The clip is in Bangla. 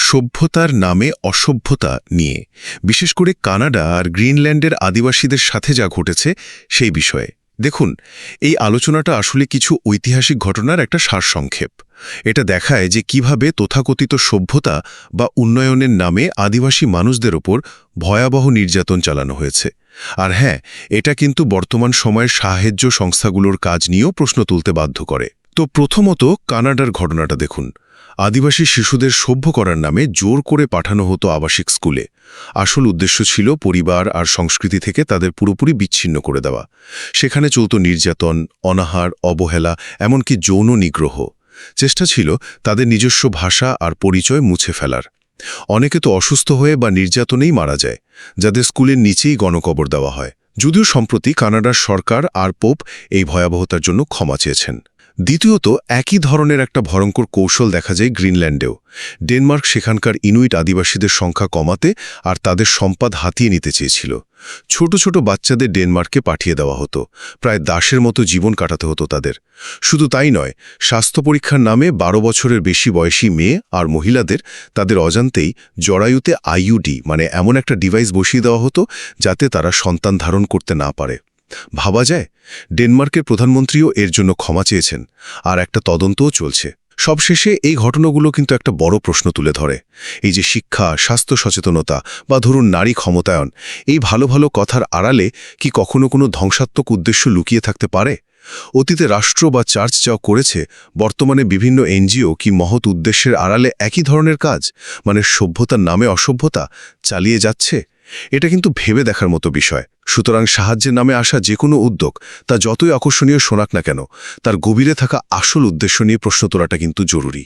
সভ্যতার নামে অসভ্যতা নিয়ে, বিশেষ করে কানাডা আর গ্রিনল্যান্ডের আদিবাসীদের সাথে যা ঘটেছে সেই বিষয়ে। দেখুন, এই আলোচনাটা আসলে কিছু ঐতিহাসিক ঘটনার একটা সারসংক্ষেপ। এটা দেখায় যে কিভাবে তথাকথিত সভ্যতা বা উন্নয়নের নামে আদিবাসী মানুষদের ওপর ভয়াবহ নির্যাতন চালানো হয়েছে। আর হ্যাঁ, এটা কিন্তু বর্তমান সময়ের সাহায্য সংস্থাগুলোর কাজ নিয়েও প্রশ্ন তুলতে বাধ্য করে। তো প্রথমত কানাডার ঘটনাটা দেখুন। আদিবাসী শিশুদের সভ্য করার নামে জোর করে পাঠানো হতো আবাসিক স্কুলে। আসল উদ্দেশ্য ছিল পরিবার আর সংস্কৃতি থেকে তাদের পুরোপুরি বিচ্ছিন্ন করে দেওয়া। সেখানে চলত নির্যাতন, অনাহার, অবহেলা, এমনকি যৌন নিগ্রহ। চেষ্টা ছিল তাদের নিজস্ব ভাষা আর পরিচয় মুছে ফেলার। অনেকে তো অসুস্থ হয়ে বা নির্যাতনেই মারা যায়, যাদের স্কুলের নিচেই গণকবর দেওয়া হয়। যদিও সম্প্রতি কানাডার সরকার আর পোপ এই ভয়াবহতার জন্য ক্ষমা চেয়েছেন। দ্বিতীয়ত, একই ধরনের একটা ভয়ঙ্কর কৌশল দেখা যায় গ্রিনল্যান্ডেও। ডেনমার্ক সেখানকার ইনুইট আদিবাসীদের সংখ্যা কমাতে আর তাদের সম্পদ হাতিয়ে নিতে চেয়েছিল। ছোট ছোট বাচ্চাদের ডেনমার্কে পাঠিয়ে দেওয়া হতো, প্রায় দাসের মতো জীবন কাটাতে হতো তাদের। শুধু তাই নয়, স্বাস্থ্য পরীক্ষার নামে 12 বছরের বেশি বয়সী মেয়ে আর মহিলাদের তাদের অজান্তেই জরায়ুতে আইইউডি মানে এমন একটা ডিভাইস বসিয়ে দেওয়া হতো যাতে তারা সন্তান ধারণ করতে না পারে। ভাবা যায়, ডেনমার্কের প্রধানমন্ত্রীও এর জন্য ক্ষমা চেয়েছেন, আর একটা তদন্তও চলছে। সবশেষে এই ঘটনাগুলো কিন্তু একটা বড় প্রশ্ন তুলে ধরে। এই যে শিক্ষা, স্বাস্থ্য সচেতনতা বা ধরুন নারী ক্ষমতায়ন, এই ভালো ভালো কথার আড়ালে কি কখনো কোনো ধ্বংসাত্মক উদ্দেশ্য লুকিয়ে থাকতে পারে? অতীতে রাষ্ট্র বা চার্চ যা করেছে, বর্তমানে বিভিন্ন এনজিও কি মহৎ উদ্দেশ্যের আড়ালে একই ধরনের কাজ, মানে সভ্যতার নামে অসভ্যতা, চালিয়ে যাচ্ছে? এটা কিন্তু ভেবে দেখার মতো বিষয়। সুতরাং সাহায্যের নামে আসা যে কোনো উদ্যোগ, তা যতই আকর্ষণীয় শোনাক না কেন, তার গভীরে থাকা আসল উদ্দেশ্য নিয়ে প্রশ্ন তোলাটা কিন্তু জরুরি।